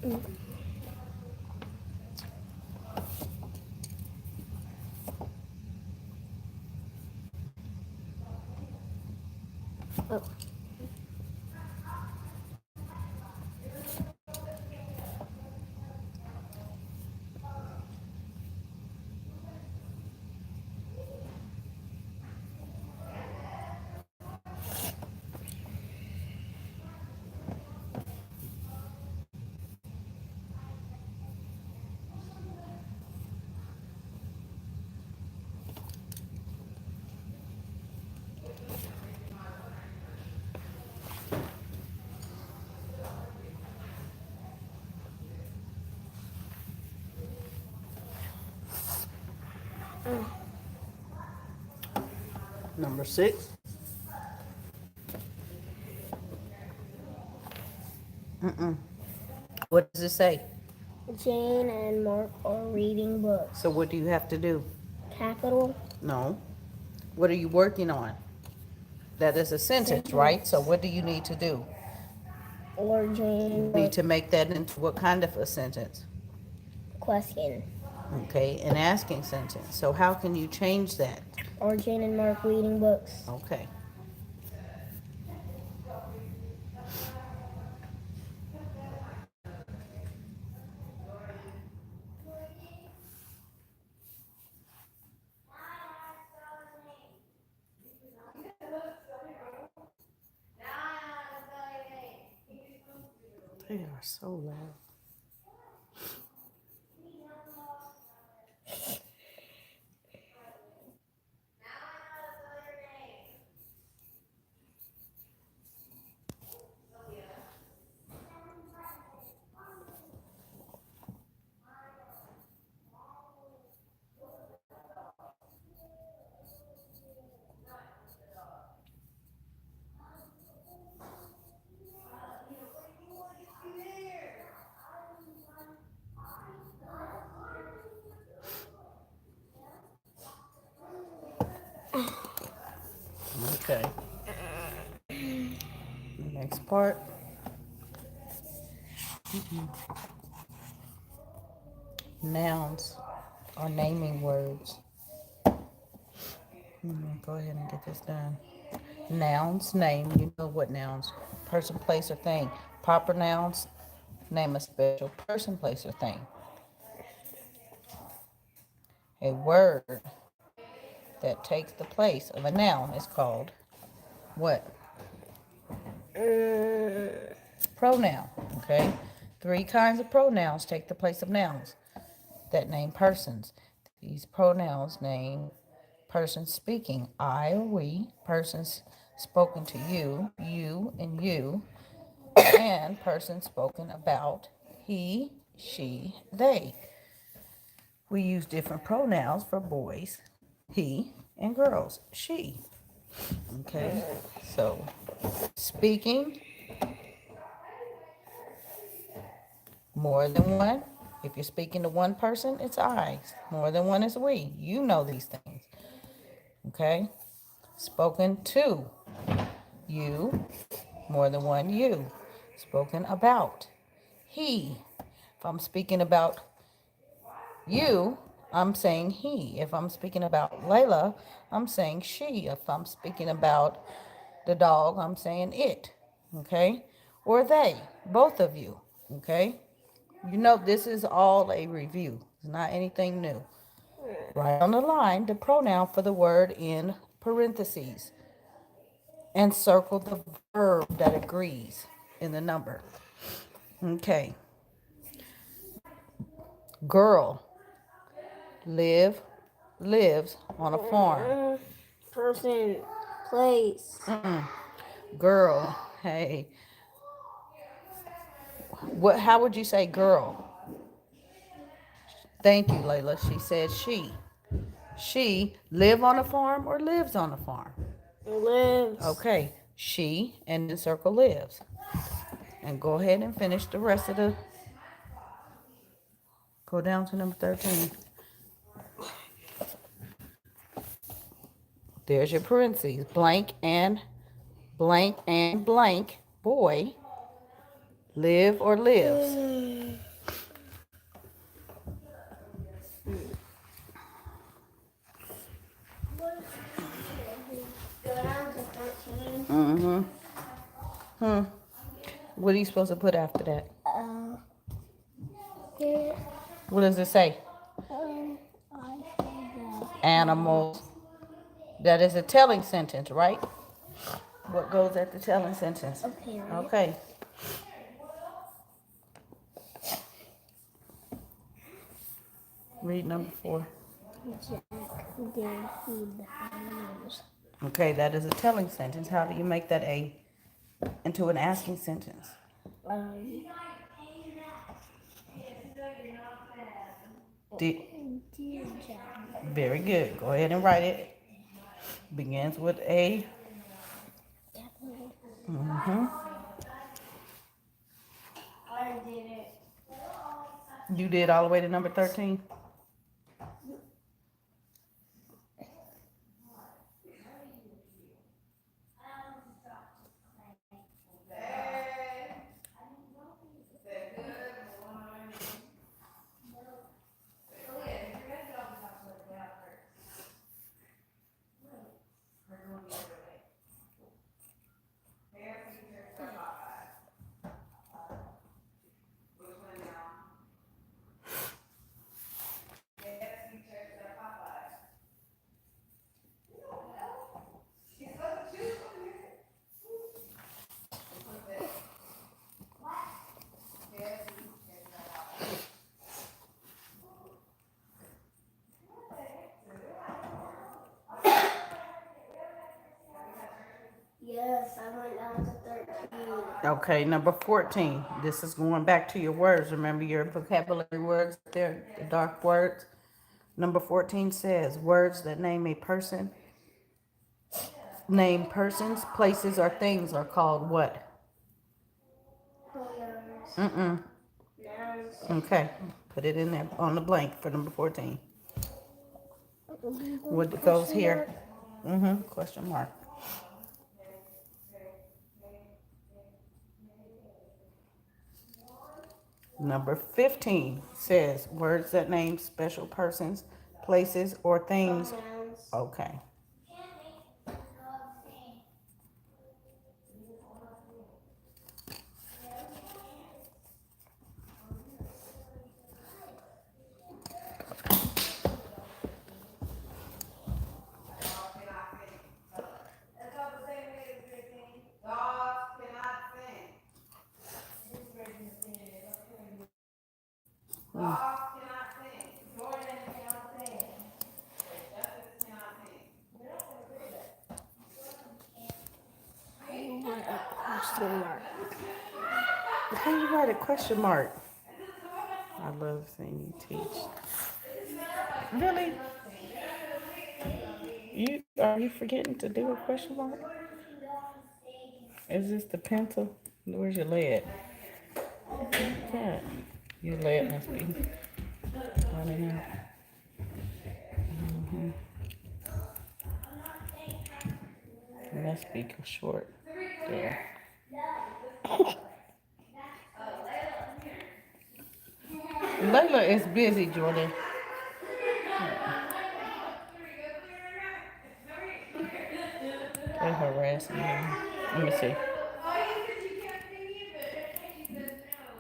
Oh. Number 6. What does it say? Jane and Mark are reading books. So what do you have to do? Capital. No. What are you working on? That is a sentence, right? So what do you need to do? Or Jane You and need Mark. to make that into what kind of a sentence? Question. Okay, an asking sentence. So how can you change that? Are Jane and Mark reading books? Okay. They are so loud. Okay. Next part. Nouns are naming words. Go ahead and get this done. Nouns, name, you know what nouns. Person, place, or thing. Proper nouns, name a special person, place, or thing. A word that takes the place of a noun is called what? Pronoun, okay? 3 kinds of pronouns take the place of nouns that name persons. These pronouns name persons speaking, I or we, persons spoken to you, you and you, and persons spoken about, he, she, they. We use different pronouns for boys, he, and girls, she. Okay, so speaking, more than one. If you're speaking to one person, it's I. More than one is we. You know these things. Okay? Spoken to you, more than one you. Spoken about he. If I'm speaking about you, I'm saying he. If I'm speaking about Layla, I'm saying she. If I'm speaking about the dog, I'm saying it. Okay? Or they, both of you. Okay? You know, this is all a review. It's not anything new. Write on the line the pronoun for the word in parentheses and circle the verb that agrees in the number. Okay. Girl, live, lives on a farm. Person. Place. Girl, hey, what? How would you say girl? Thank you, Layla. She said she. She live on a farm or lives on a farm? Lives. Okay, she and then circle lives. And go ahead and finish the rest of the, go down to number 13. There's your parentheses. Blank and blank and blank boy live or lives. Mm-hmm. Hmm. What are you supposed to put after that? There, What does it say? I forgot. Animals. That is a telling sentence, right? What goes at the telling sentence? Okay, right? Okay. Read number 4. Jack did feed the animals. Okay, that is a telling sentence. How do you make that into an asking sentence? Um, Did, dear Jack. very good. Go ahead and write it. Begins with a. Mm-hmm. I did it. You did all the way to number 13? Yes, I went down to 13. Okay, number 14. This is going back to your words. Remember your vocabulary words there, the dark words. Number 14 says words that name persons, places, or things are called what? Pronouns. Mm-mm. Nouns. Okay, put it in there on the blank for number 14. What goes Question here? mark. Mm-hmm. Question mark. Number 15 says words that name special persons, places, or things. Pronouns. Okay. What a question mark. How do you write a question mark? I love seeing you teach. Really? Are you forgetting to do a question mark? Is this the pencil? Where's your lead? Yeah. Your lead must be running out. Mm-hmm. It must be short. There. Layla is busy, Jordan. They're harassing me. Let me see.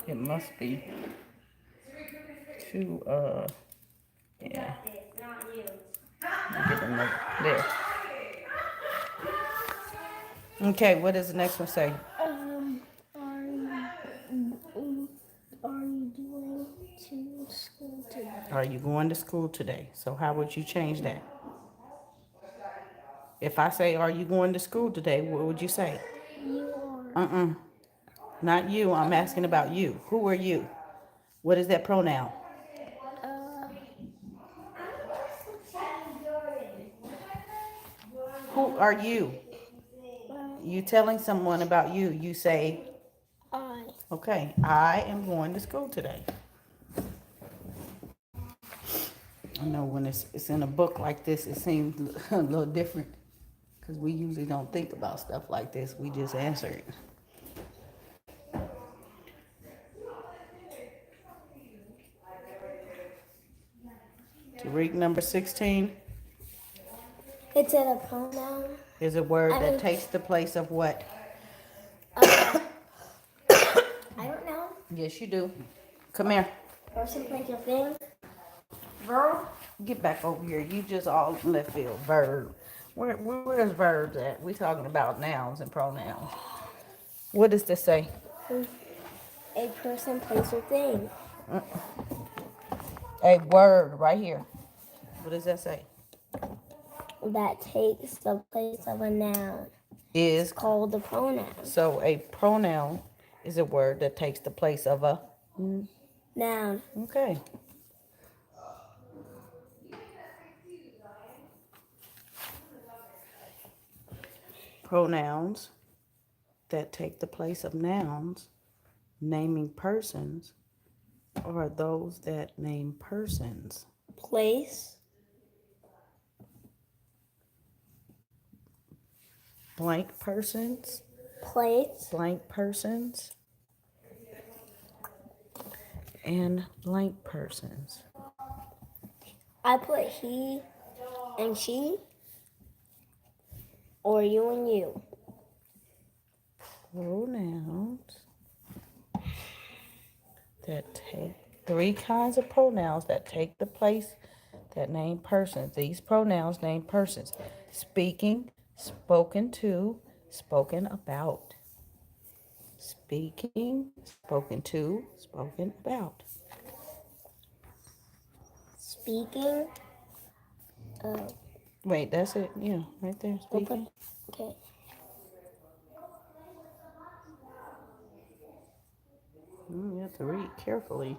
It must be too, yeah. Get them there. Okay, what does the next one say? Are you going to school today? Are you going to school today? So how would you change that? If I say, are you going to school today, what would you say? You are. Not you. I'm asking about you. Who are you? What is that pronoun? Uh, Who are you? You telling someone about you. You say, I. okay, I am going to school today. I know when it's in a book like this, it seems a little different because we usually don't think about stuff like this. We just answer it. To read number 16. It's a pronoun. is a word I that mean- takes the place of what? I don't know. Yes, you do. Come here. Person, place, or thing. Verb. Get back over here. You just all left field. Verb. Where's verbs at? We talking about nouns and pronouns. What does this say? A person, place, or thing. A word right here. What does that say? That takes the place of a noun. Is Called a pronoun. so a pronoun is a word that takes the place of a Noun. okay. Pronouns that take the place of nouns, naming persons, are those that name persons. Place. Blank persons, Place. blank persons, and blank persons. I put he and she. Or you and you. Pronouns that take three kinds of pronouns that take the place that name persons. These pronouns name persons. Speaking, spoken to, spoken about. Speaking, spoken to, spoken about. Speaking. Wait, that's it. Yeah, right there. We'll Speaking. okay. You have to read carefully.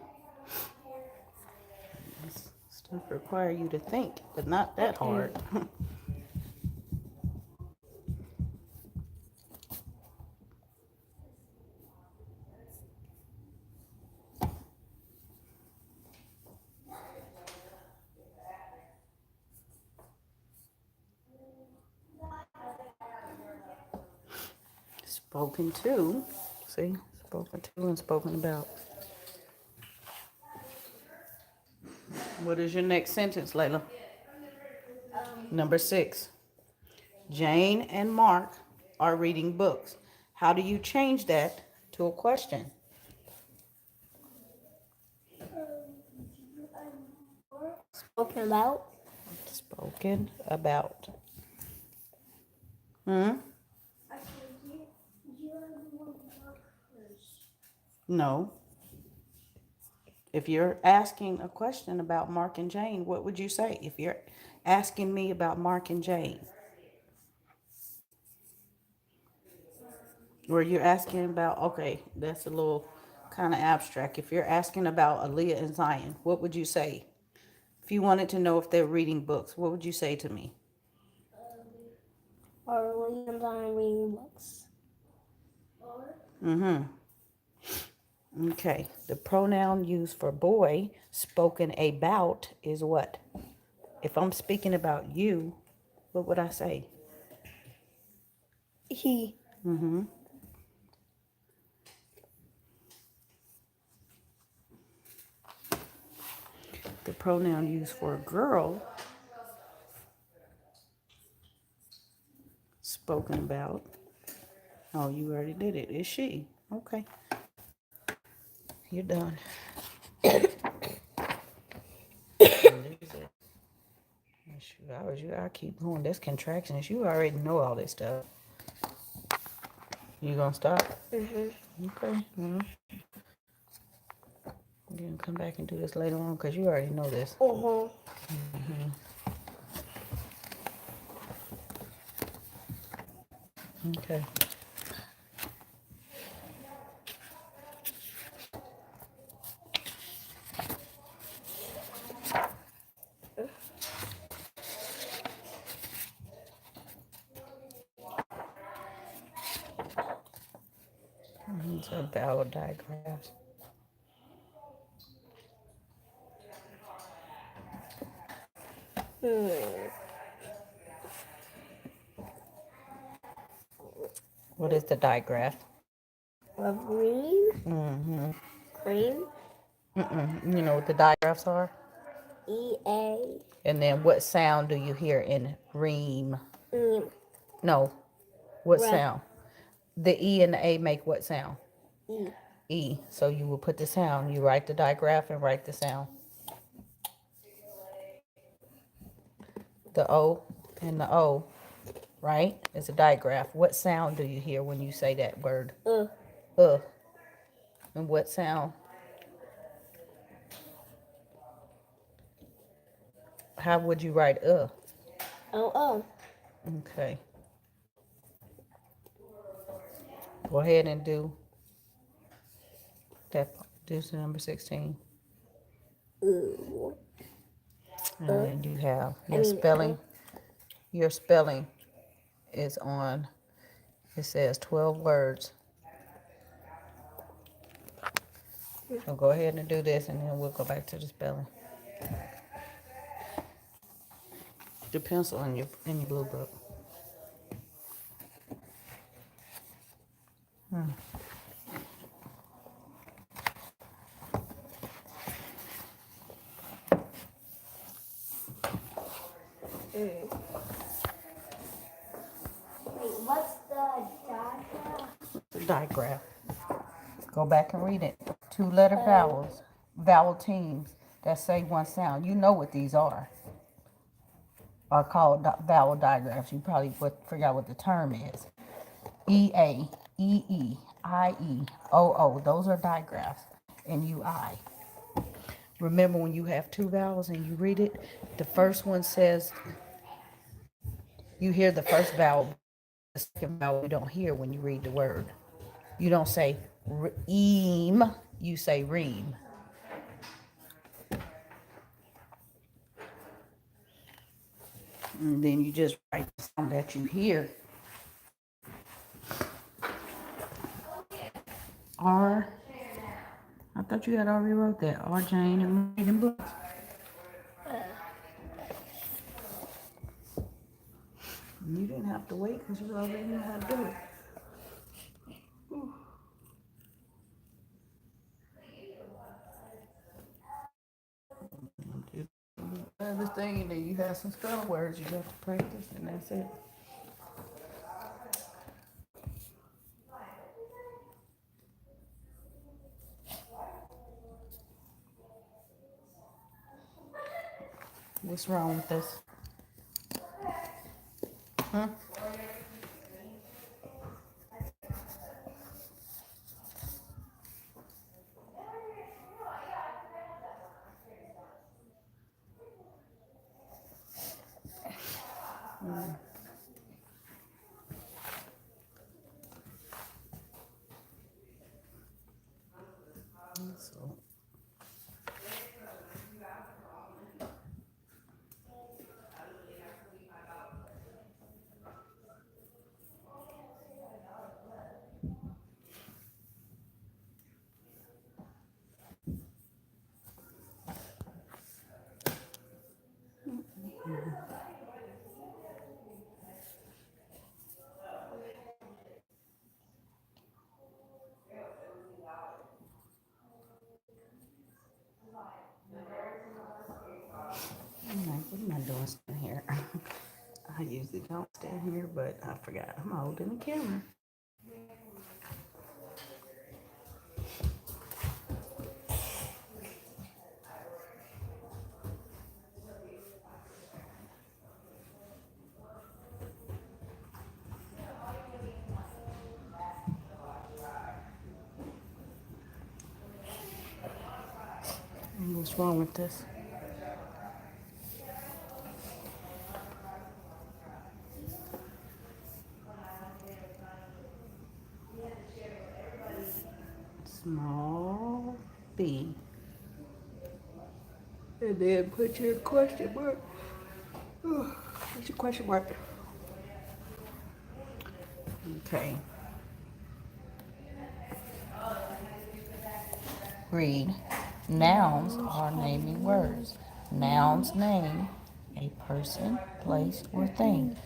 This stuff require you to think, but not that hard. Spoken to. See? Spoken to and spoken about. What is your next sentence, Layla? Number 6. Jane and Mark are reading books. How do you change that to a question? Spoken about. Spoken about. No. If you're asking a question about Mark and Jane, what would you say? If you're asking me about Mark and Jane, or you're asking about, okay, that's a little kind of abstract. If you're asking about Aaliyah and Zion, what would you say? If you wanted to know if they're reading books, what would you say to me? Or Williams on reading books. Okay. The pronoun used for boy, spoken about, is what? If I'm speaking about you, what would I say? He. The pronoun used for a girl, spoken about. Oh, you already did it. Is she? Okay. You're done. I keep going. That's contractions. You already know all this stuff. You gonna stop? Okay. Well, you can come back and do this later on because you already know this. Okay. It's about digraphs. What is the digraph? Of green. Cream. You know what the digraphs are? E-A. And then what sound do you hear in ream? No. What Right. sound? The E and the A make what sound? E. E. So you will put the sound. You write the digraph and write the sound. The O and the O, right? It's a digraph. What sound do you hear when you say that word? Uh. And what sound? How would you write Oh. Okay. Go ahead and do that. Do number 16. Ooh. And then you have I mean, Your spelling is on, it says 12 words. So go ahead and do this and then we'll go back to the spelling. The pencil in your blue book. Wait, what's the diagram? The digraph. Go back and read it. 2-letter vowels, vowel teams that say one sound. You know what these are called vowel digraphs. You probably forgot what the term is. E-A, E-E, I-E, O-O. Those are digraphs. And U-I. Remember when you have two vowels and you read it, the first one says, you hear the first vowel, the second vowel you don't hear when you read the word. You don't say reem, you say reem. And then you just write the sound that you hear. R, I thought you had already wrote that. R, Jane, and reading books. You didn't have to wait because you already knew how to do it. Other thing, then you have some spelling words you have to practice, and that's it. What's wrong with this? Huh? So, I'm like, what am I doing standing here? I usually don't stand here, but I forgot I'm holding the camera. What's wrong with this? Small B. And then put your question mark. What's your question mark? Okay. Read. Nouns are naming words. Nouns name a person, place, or thing.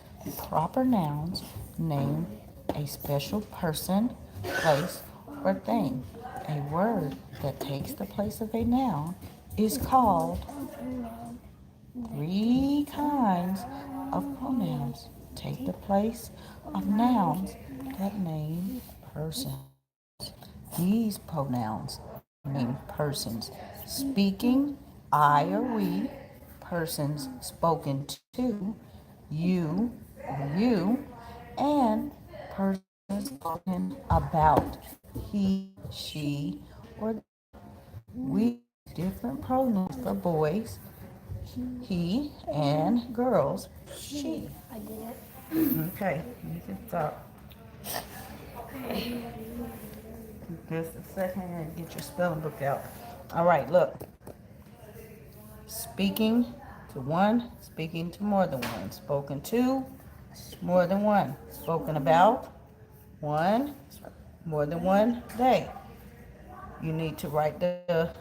Proper nouns name a special person, place, or thing. A word that takes the place of a noun is called 3 kinds of pronouns. take the place of nouns that name persons. These pronouns name persons. Speaking, I or we. Persons spoken to, you or you. And persons spoken about, he, she, or they. We have different pronouns for boys, he, and girls, she. I did it. Okay, you can stop. Just a second and get your spelling book out. All right, look. Speaking to one, speaking to more than one. Spoken to, more than one. Spoken about, one, more than one, they. You need to write the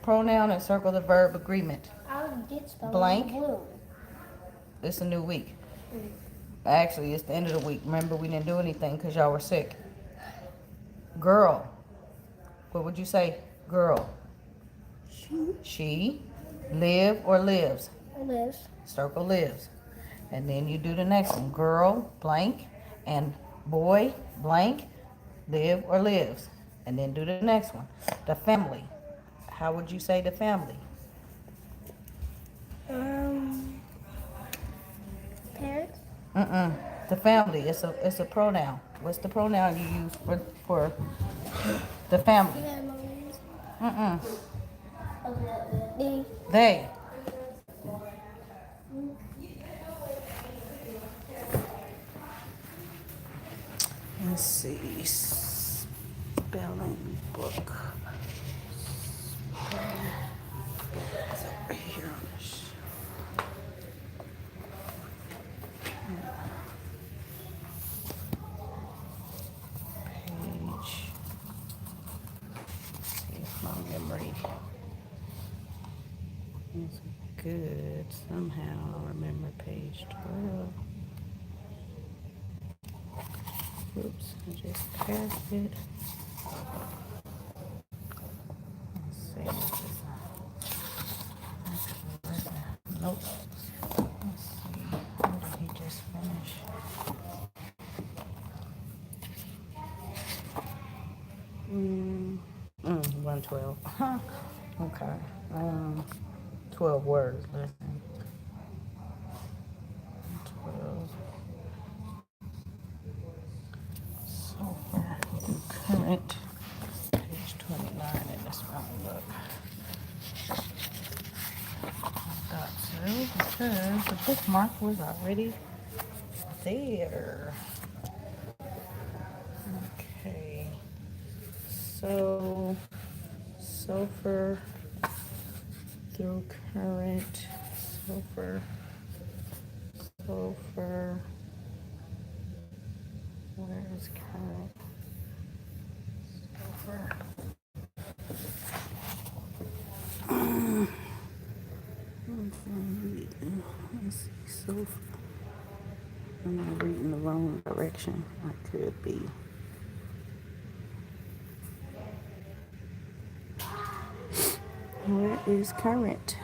pronoun and circle the verb agreement. I did spell Blank. blue. It's a new week. Actually, it's the end of the week. Remember, we didn't do anything because y'all were sick. Girl. What would you say? Girl. She. Live or lives. Lives. Circle lives. And then you do the next one. Girl, blank. And boy, blank. Live or lives. And then do the next one. The family. How would you say the family? Parents. The family. It's a pronoun. What's the pronoun you use for the family? They. Let's see. Spelling book. It's over here on the page. See if my memory is good. Somehow I remember page 12. Oops, I just passed it. Let's see. Nope. Let's see. What did he just finish? 112. Okay. 12 words. Listen. 12. So far, current. Page 29 in this one. Look. Got to because the bookmark was already there. Okay. So far through current, so far, where is current? So far. Let's see, so far. I'm reading the wrong direction. I could be. Where is current?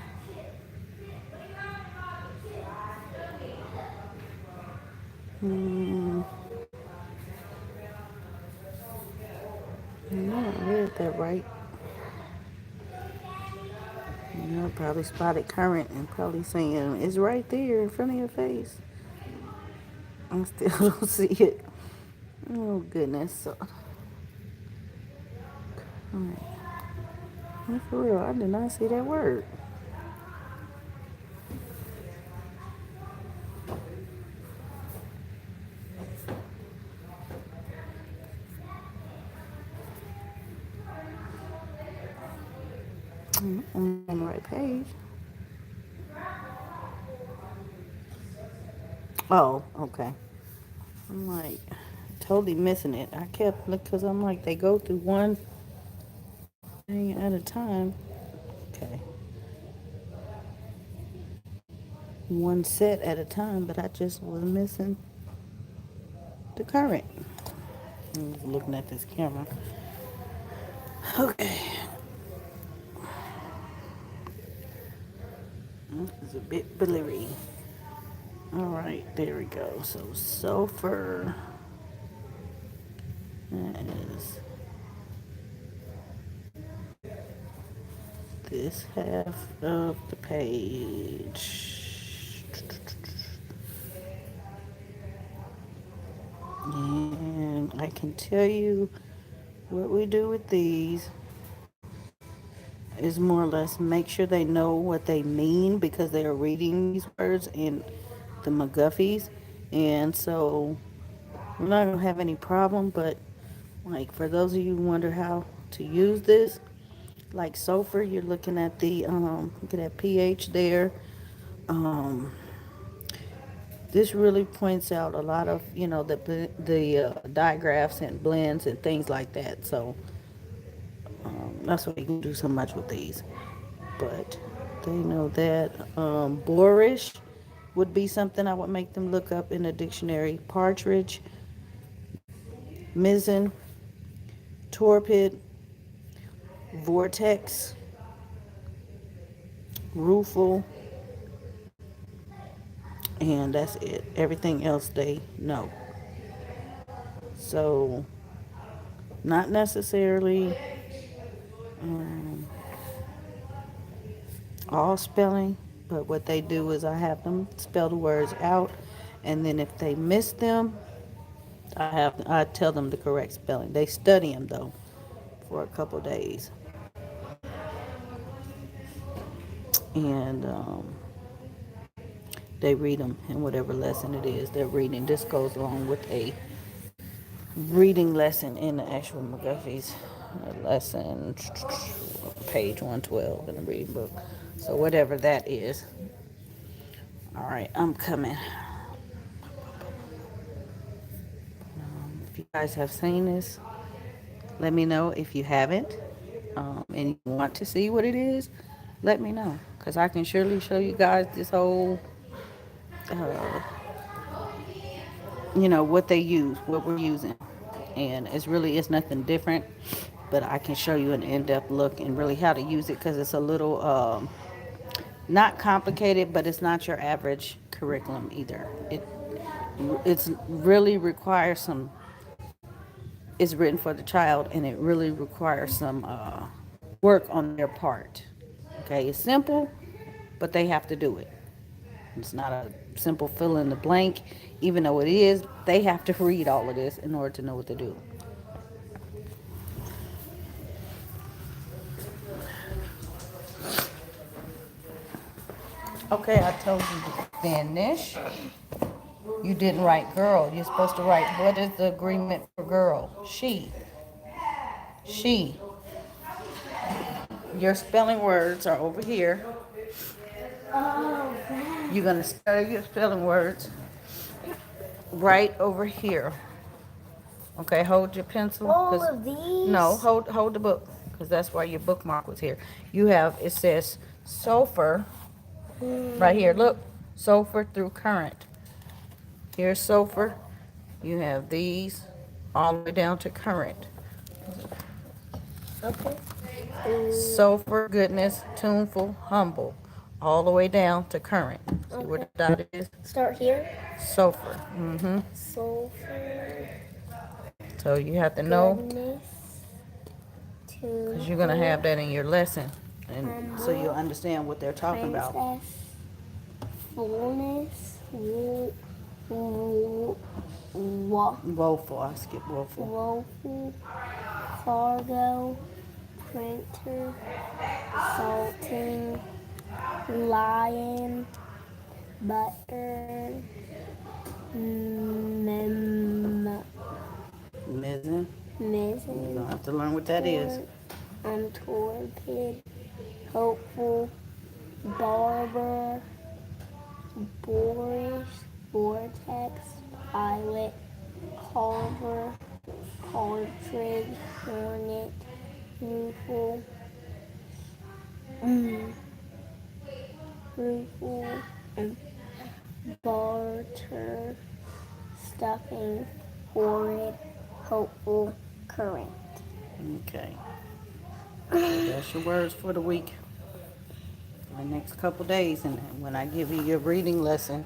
No, I read that right. I probably spotted current and probably saying it's right there in front of your face. I still don't see it. Oh goodness. So, current. For real, I did not see that word. I'm on the right page. Oh, okay. I'm like totally missing it. I kept looking because I'm like they go through one thing at a time. Okay. One set at a time, but I just was missing the current. I was looking at this camera. Okay. This is a bit blurry. All right, there we go. So sulfur is this half of the page. And I can tell you what we do with these is more or less make sure they know what they mean because they are reading these words in the McGuffies. And so we're not going to have any problem, but like for those of you who wonder how to use this, like sulfur, you're looking at the look at that pH there. Um, this really points out a lot of the digraphs and blends and things like that. So that's why you can do so much with these. But they know that boorish would be something I would make them look up in a dictionary. Partridge, mizzen, torpid, vortex, rueful, and that's it. Everything else they know. So, not necessarily all spelling, but what they do is I have them spell the words out, and then if they miss them, I tell them the correct spelling. They study them though for a couple days, and they read them in whatever lesson it is they're reading. This goes along with a reading lesson in the actual McGuffey's lesson, page 112 in the reading book. So whatever that is. All right, I'm coming. If you guys have seen this, let me know. If you haven't, and you want to see what it is, let me know. Because I can surely show you guys this whole, uh, what they use, what we're using. And it's nothing different, but I can show you an in-depth look and really how to use it because it's a little, not complicated, but it's not your average curriculum either. It's really requires some, it's written for the child and it really requires some work on their part. Okay, it's simple, but they have to do it. It's not a simple fill in the blank, even though it is. They have to read all of this in order to know what to do. Okay, I told you to finish. You didn't write girl. You're supposed to write what is the agreement for girl? She. She. Your spelling words are over here. You're going to study your spelling words right over here. Okay, hold your pencil. All of these? No, hold the book, because that's why your bookmark was here. It says sulfur, right here. Look, sulfur through current. Here's sulfur. You have these all the way down to current. Okay. Sulfur, goodness, tuneful, humble, all the way down to current. See where the dot is? Start here. Sulfur. Sulfur. So you have to know, Goodness. because you're going to have that in your lesson. And so you'll understand what they're talking about. Princess. Fullness. Woeful. I skipped woeful. Woeful. Cargo. Printer. Salting. Lion. Butter. Mizzen. You're Missing. going to have to learn what that is. Torpid. Hopeful. Barber. Boorish. Vortex. Pilot. Carver. Cartridge. Hornet. Rueful. Rueful. Barter. Stuffing. Horrid. Hopeful. Current. Okay. That's your words for the week. For the next couple days. And when I give you your reading lesson,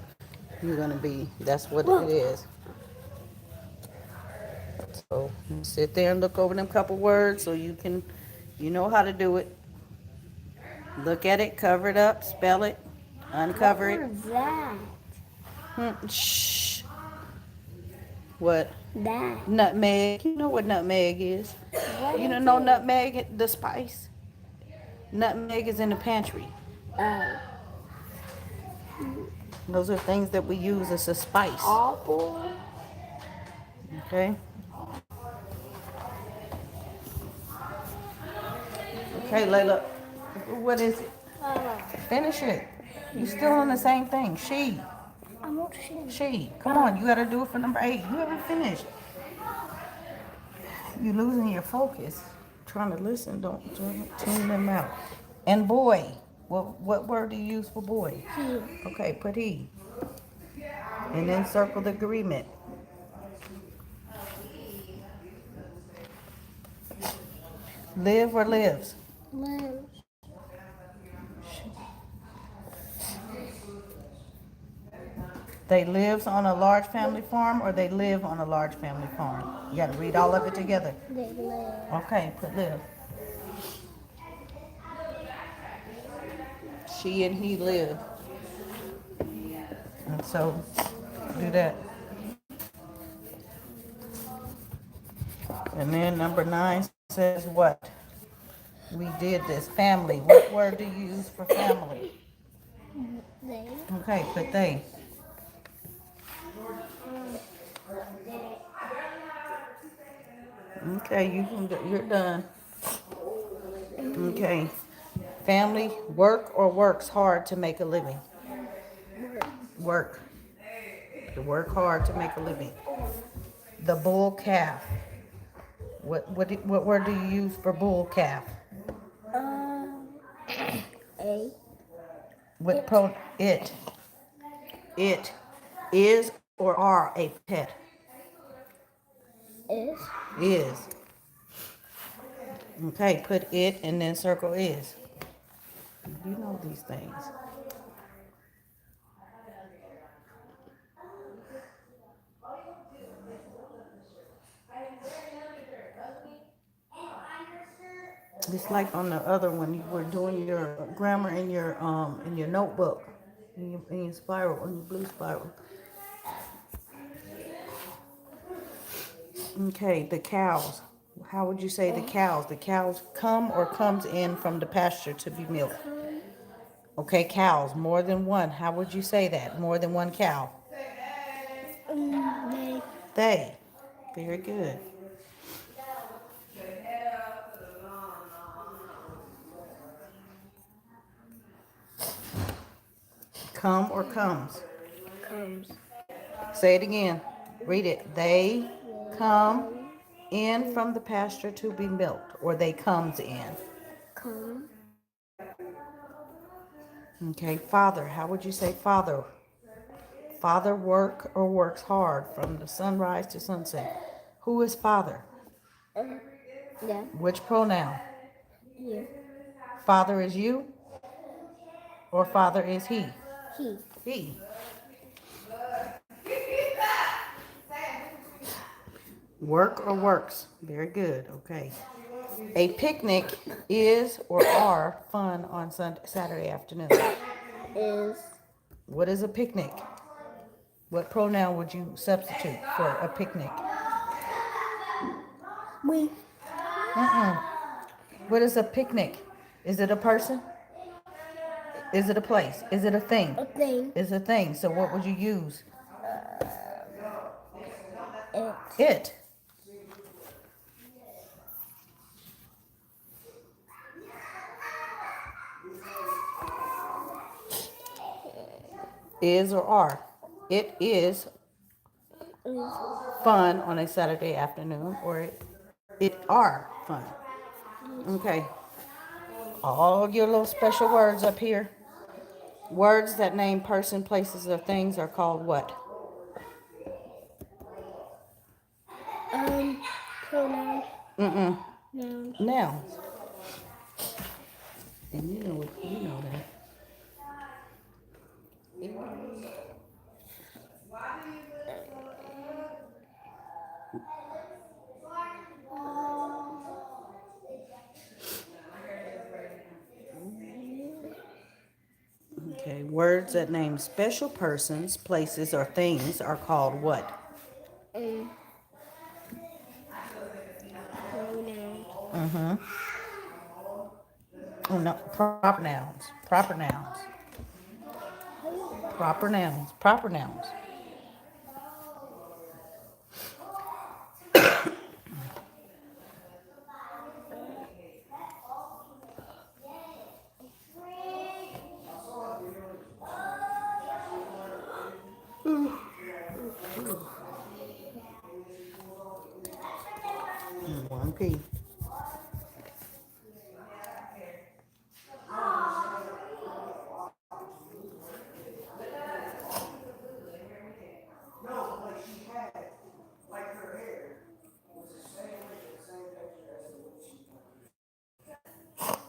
you're gonna be. That's what it is. So sit there and look over them couple words so you know how to do it. Look at it, cover it up, spell it, uncover it. What was that? Shh. What? That. Nutmeg. You know what nutmeg is. What You is don't know it? nutmeg, the spice? Nutmeg is in the pantry. Oh. Those are things that we use as a spice. Apple. Okay? Okay, Layla. What is it? Finish it. You still on the same thing. I'm not sure. She. Come on, you gotta do it for number 8. You haven't finished. You losing your focus. Trying to listen, don't tune them out. And boy. What word do you use for boy? He. Okay, put he. And then circle the agreement. Live or lives? Lives. They lives on a large family farm or they live on a large family farm? You gotta read all of it together. They live. Okay, put live. She and he live. And so, do that. And then number 9 says what? We did this. Family. What word do you use for family? They. Okay, put they. Okay, you're done. Okay. Family, work or works hard to make a living? Work. To work hard to make a living. The bull calf. What word do you use for bull calf? A. What pro it. It is or are a pet? Is. Is. Okay, put it and then circle is. You know these things. It's like on the other one, you were doing your grammar in your notebook, in your spiral, in your blue spiral. Okay, the cows. How would you say the cows? The cows come or comes in from the pasture to be milked? Okay, cows, more than one. How would you say that? More than one cow? They. They. Very good. Come or comes? Comes. Say it again. Read it. They come in from the pasture to be milked, or they comes in. Come. Okay, father. How would you say father? Father work or works hard from the sunrise to sunset. Who is father? Yeah. Which pronoun? You. Father is you or father is he? He. He. Work or works? Very good. Okay. A picnic is or are fun on Saturday afternoon. Is. What is a picnic? What pronoun would you substitute for a picnic? We. What is a picnic? Is it a person? Is it a place? Is it a thing? A thing. It's a thing. So what would you use? It. It. Is or are. It is Is. fun on a Saturday afternoon, or it are fun. Okay. All your little special words up here. Words that name person, places, or things are called what? Pronouns. Nouns. Nouns. And you know that. Words that name special persons, places, or things are called what? Pronouns. Oh, no, proper nouns. Proper nouns. Proper nouns. Proper nouns. One P.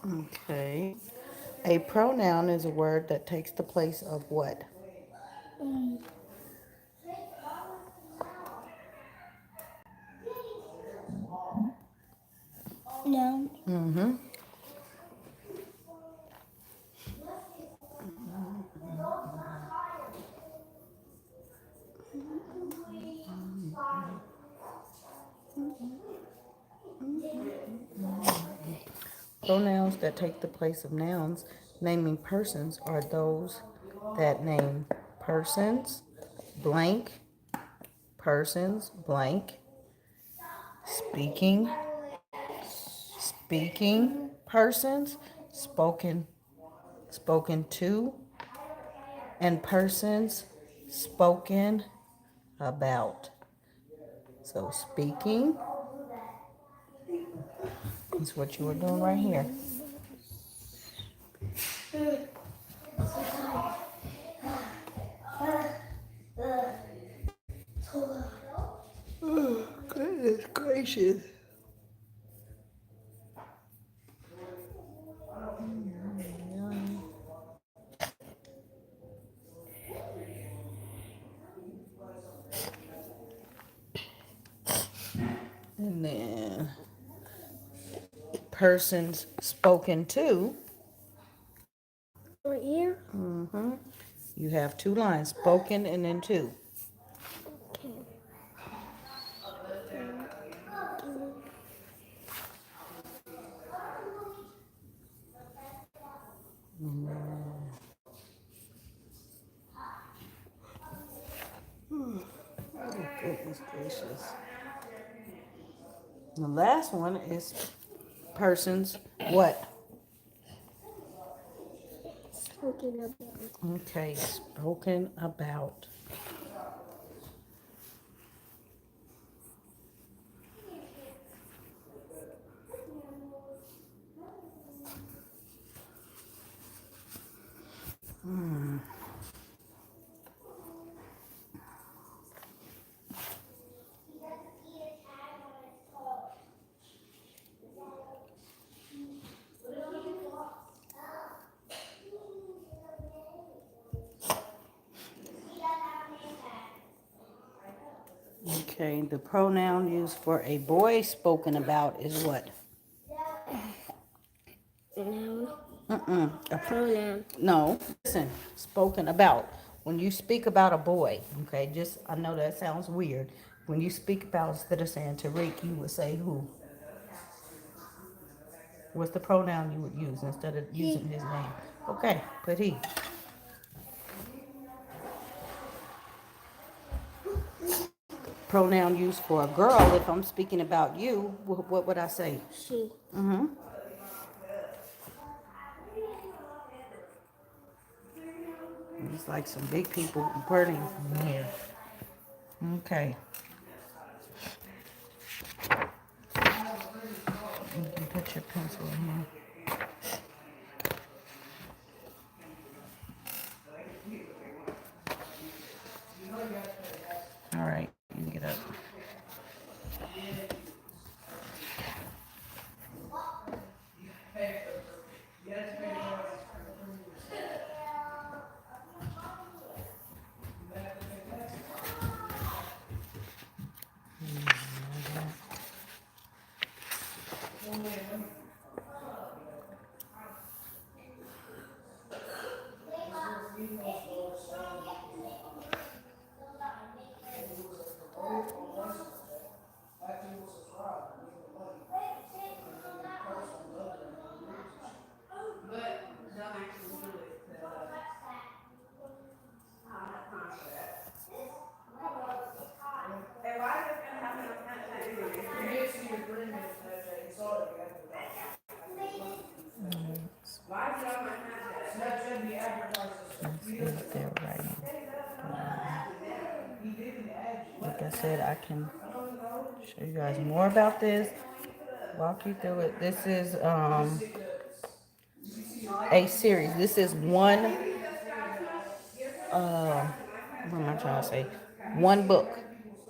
Okay. A pronoun is a word that takes the place of what? Noun. Mm-hmm. Pronouns that take the place of nouns naming persons are those that name persons, blank, persons, blank, speaking, speaking persons, spoken, spoken to, and persons spoken about. So speaking is what you were doing right here. Goodness gracious. And then persons spoken to. Right here. You have two lines, spoken and then two. Okay. Goodness gracious. The last one is persons what? Spoken about. Okay, spoken about. Okay, the pronoun used for a boy spoken about is what? Noun. A Pronoun. No, listen, spoken about. When you speak about a boy, okay, just, I know that sounds weird. When you speak about, instead of saying Tariq, you would say who? What's the pronoun you would use instead of using his name? Okay, put he. Pronoun used for a girl, if I'm speaking about you, what would I say? She. It's like some big people burning in here. Okay. You can put your pencil in here. All right, you can get up. This is their writing. Like I said, I can show you guys more about this, walk you through it. This is a series. This is one, what am I trying to say? One book.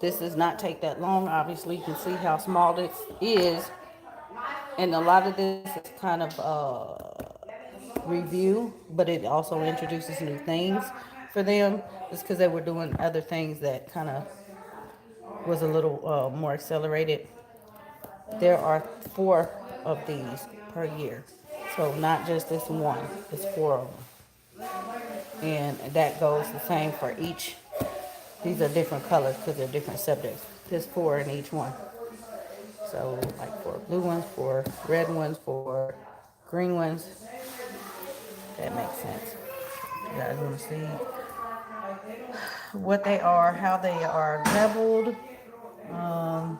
This does not take that long. Obviously, you can see how small this is. And a lot of this is kind of review, but it also introduces new things for them. Just because they were doing other things that kind of was a little more accelerated. There are 4 of these per year. So not just this one, it's 4 of them. And that goes the same for each. These are different colors because they're different subjects. There's 4 in each one. So like 4 blue ones, 4 red ones, 4 green ones. That makes sense. You guys want to see what they are, how they are leveled, um,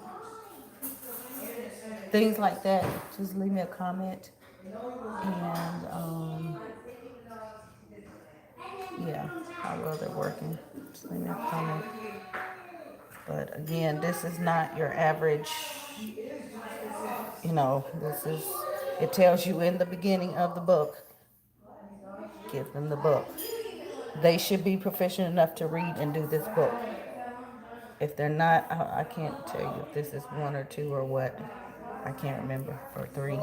things like that. Just leave me a comment. And yeah, how well they're working. Just leave me a comment. But again, this is not your average, this is, it tells you in the beginning of the book, give them the book. They should be proficient enough to read and do this book. If they're not, I can't tell you if this is 1 or 2 or what. I can't remember, or 3.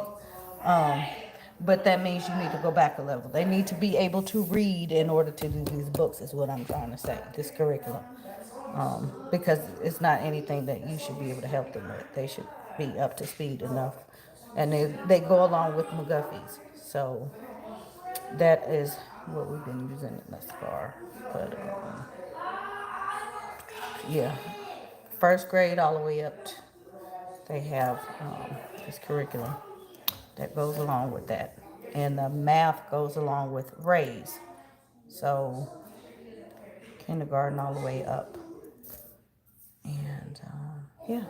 But that means you need to go back a level. They need to be able to read in order to do these books, is what I'm trying to say, this curriculum. Because it's not anything that you should be able to help them with. They should be up to speed enough. And they go along with McGuffey's. So that is what we've been using thus far. But yeah, first grade all the way up, they have this curriculum that goes along with that. And the math goes along with raise. So kindergarten all the way up. And yeah.